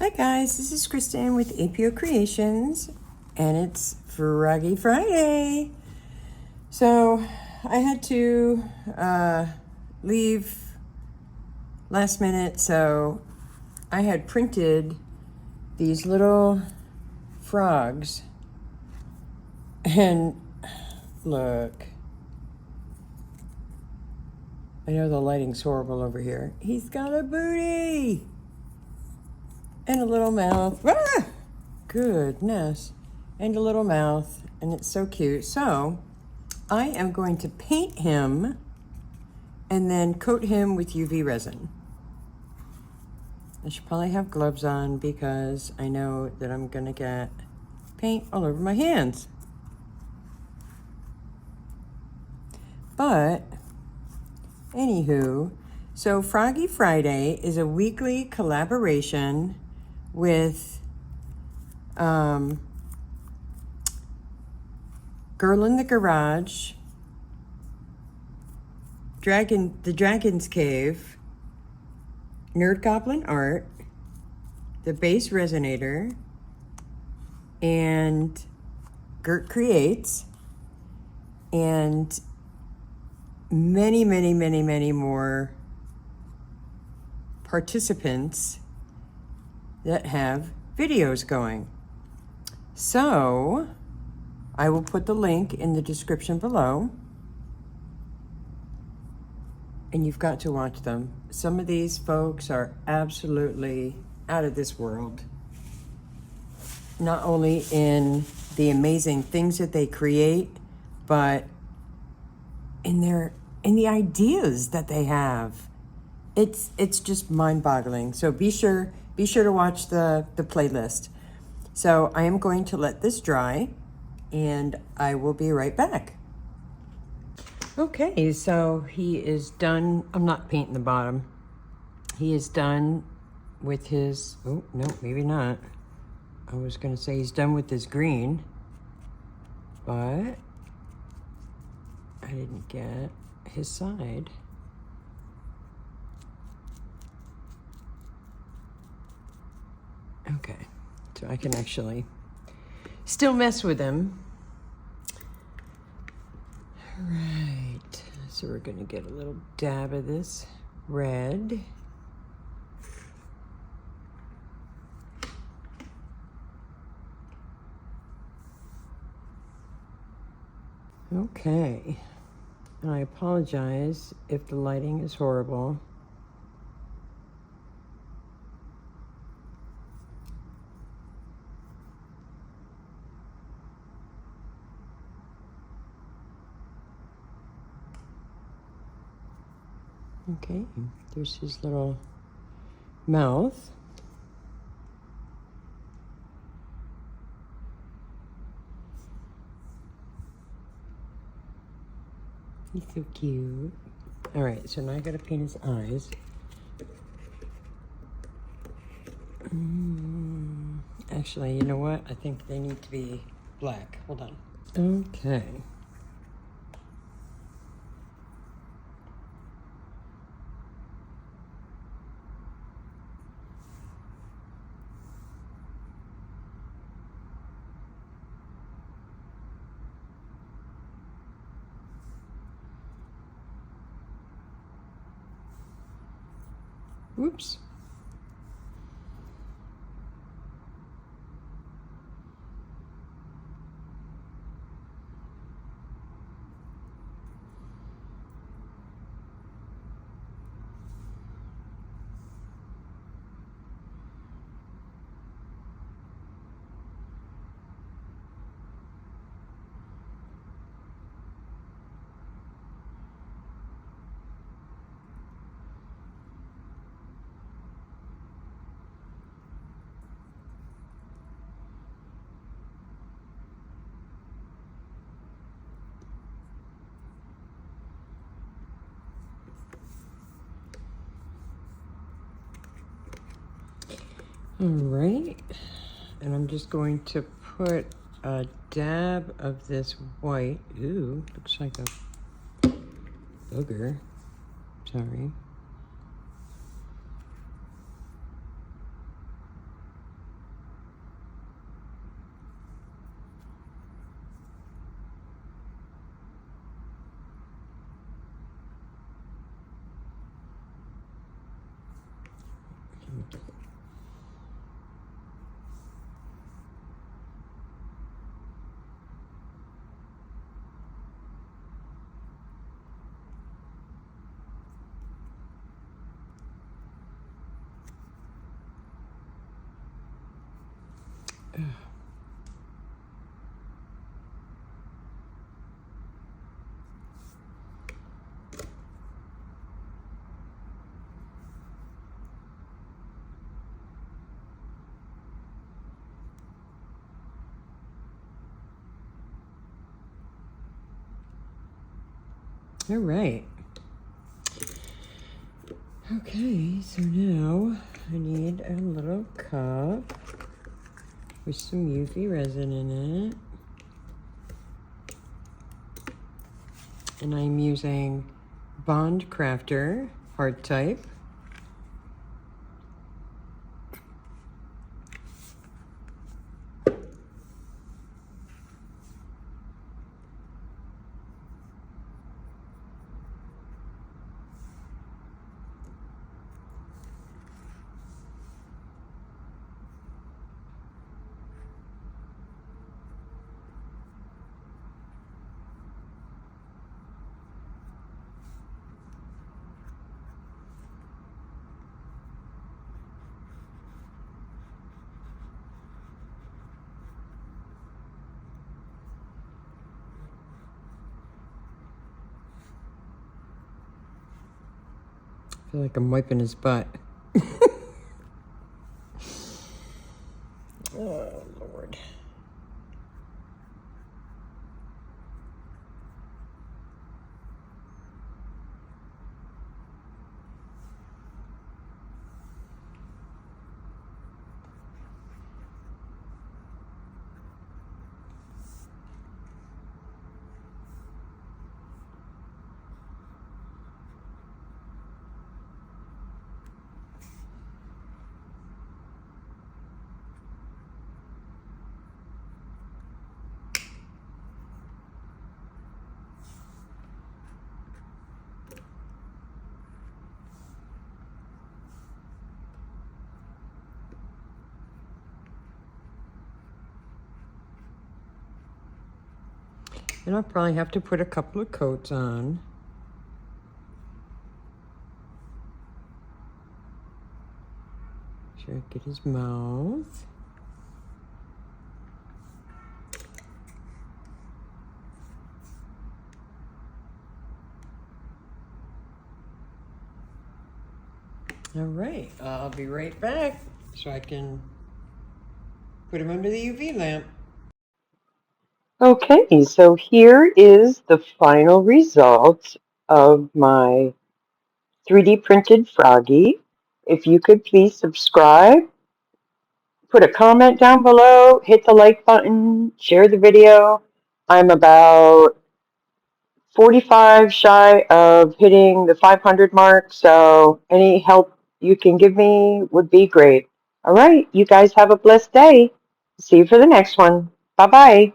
Hi guys, this is Kristin with apokreations, and it's Froggy Friday. So I had to leave last minute, so I had printed these little frogs, and look, I know the lighting's horrible over here. He's got a booty and a little mouth. Ah! Goodness. And a little mouth, and it's so cute. So I am going to paint him and then coat him with UV resin. I should probably have gloves on because I know that I'm gonna get paint all over my hands. But anywho, so Froggy Friday is a weekly collaboration with Girl in the Garage, the Dragon's Cave, Nerd Goblin Art, the Base Resonator, and Gert Creates, and many, many, many, many more participants that have videos going. So I will put the link in the description below, and you've got to watch them. Some of these folks are absolutely out of this world, not only in the amazing things that they create, but in the ideas that they have. It's just mind-boggling. So be sure to watch the playlist. So I am going to let this dry, and I will be right back. Okay, so he is done. I'm not painting the bottom. He is done with his, oh, no, maybe not. I was gonna say he's done with his green, but I didn't get his side. Okay, so I can actually still mess with him. All right, so we're gonna get a little dab of this red. Okay, and I apologize if the lighting is horrible. Okay, there's his little mouth. He's so cute. All right, so now I gotta paint his eyes. Actually, you know what? I think they need to be black. Hold on. Okay. Whoops. All right, and I'm just going to put a dab of this white. Ooh, looks like a booger. Sorry. All right. Okay, so now I need a little cup with some UV resin in it. And I'm using Bondcrafter hard type. I feel like I'm wiping his butt. Oh, Lord. And I'll probably have to put a couple of coats on. Make sure I get his mouth. All right, I'll be right back so I can put him under the UV lamp. Okay, so here is the final result of my 3D printed Froggy. If you could please subscribe, put a comment down below, hit the like button, share the video. I'm about 45 shy of hitting the 500 mark, so any help you can give me would be great. All right, you guys have a blessed day. See you for the next one. Bye-bye.